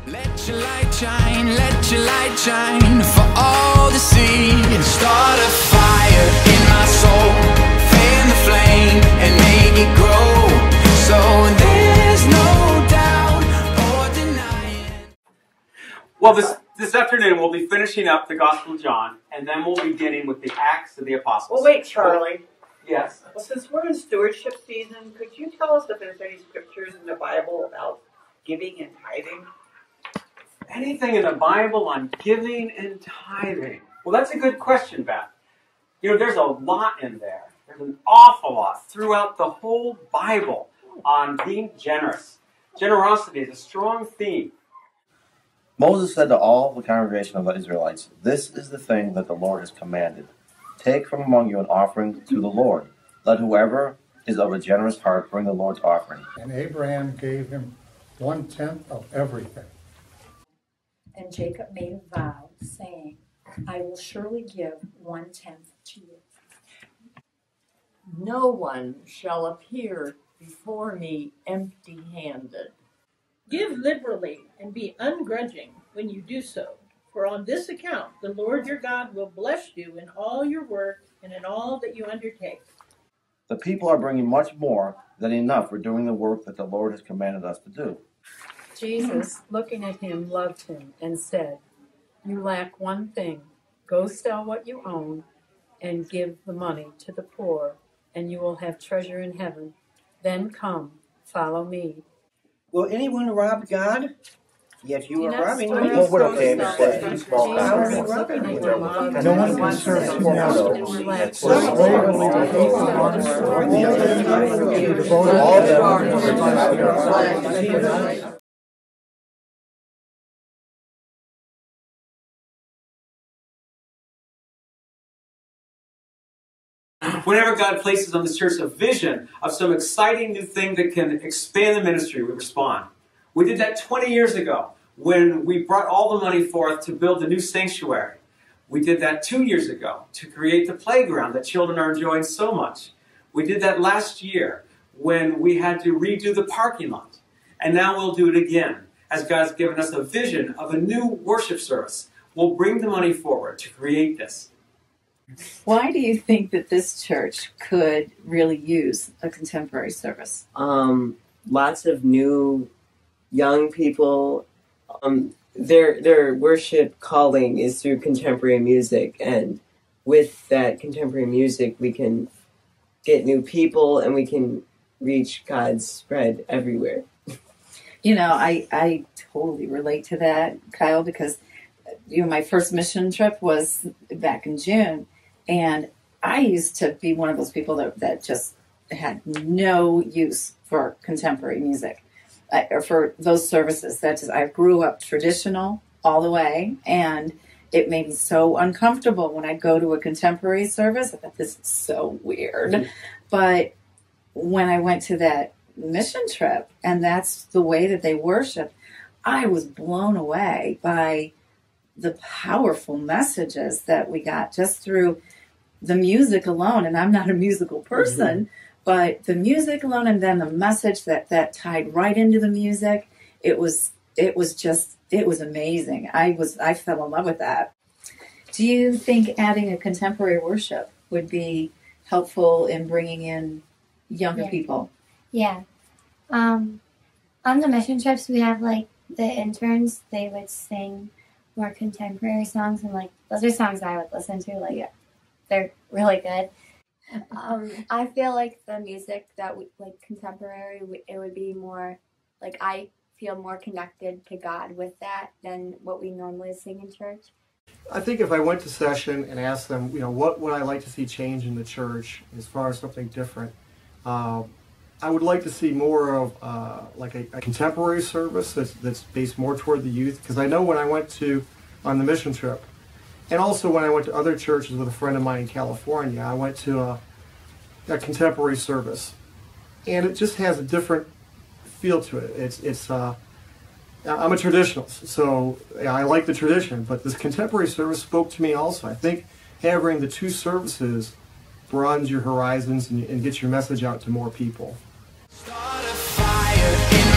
Let your light shine for all to see, and start a fire in my soul, fan the flame and make it grow, so there's no doubt or denying. Well, this afternoon we'll be finishing up the Gospel of John, and then we'll be beginning with the Acts of the Apostles. Well, wait, Charlie. Yes? Well, since we're in stewardship season, could you tell us if there's any scriptures in the Bible about giving and tithing? Anything in the Bible on giving and tithing? Well, that's a good question, Beth. You know, there's a lot in there. There's an awful lot throughout the whole Bible on being generous. Generosity is a strong theme. Moses said to all the congregation of the Israelites, "This is the thing that the Lord has commanded. Take from among you an offering to the Lord. Let whoever is of a generous heart bring the Lord's offering." And Abraham gave him 1/10 of everything. And Jacob made a vow, saying, "I will surely give 1/10 to you." No one shall appear before me empty-handed. Give liberally and be ungrudging when you do so, for on this account the Lord your God will bless you in all your work and in all that you undertake. The people are bringing much more than enough for doing the work that the Lord has commanded us to do. Jesus, looking at him, loved him and said, "You lack one thing. Go sell what you own and give the money to the poor, and you will have treasure in heaven. Then come, follow me." Will anyone rob God? Yet you are robbing me. Well, what okay, says, No one can serve two masters. For slavery to hate one or the other, to devote all them. Whenever God places on the church a vision of some exciting new thing that can expand the ministry, we respond. We did that 20 years ago when we brought all the money forth to build the new sanctuary. We did that 2 years ago to create the playground that children are enjoying so much. We did that last year when we had to redo the parking lot. And now we'll do it again as God's given us a vision of a new worship service. We'll bring the money forward to create this. Why do you think that this church could really use a contemporary service? Lots of new young people. Their worship calling is through contemporary music, and with that contemporary music we can get new people and we can reach God's spread everywhere. You know, I totally relate to that, Kyle, because my first mission trip was back in June. And I used to be one of those people that just had no use for contemporary music, or for those services. I grew up traditional all the way, and it made me so uncomfortable when I'd go to a contemporary service. I thought, this is so weird. But when I went to that mission trip, and that's the way that they worship, I was blown away by the powerful messages that we got just through the music alone. And I'm not a musical person, but the music alone, and then the message that tied right into the music, it was amazing. I fell in love with that. Do you think adding a contemporary worship would be helpful in bringing in younger people? Yeah. On the mission trips, we have the interns, they would sing more contemporary songs, and those are songs I would listen to. They're really good. I feel like the music that we contemporary, it would be more I feel more connected to God with that than what we normally sing in church. I think if I went to session and asked them, what would I like to see change in the church as far as something different, I would like to see more of a contemporary service that's based more toward the youth. Because I know when I went on the mission trip, and also when I went to other churches with a friend of mine in California, I went to a contemporary service, and it just has a different feel to it. I'm a traditionalist, so I like the tradition, but this contemporary service spoke to me also. I think having the two services broadens your horizons and gets your message out to more people. Start a fire in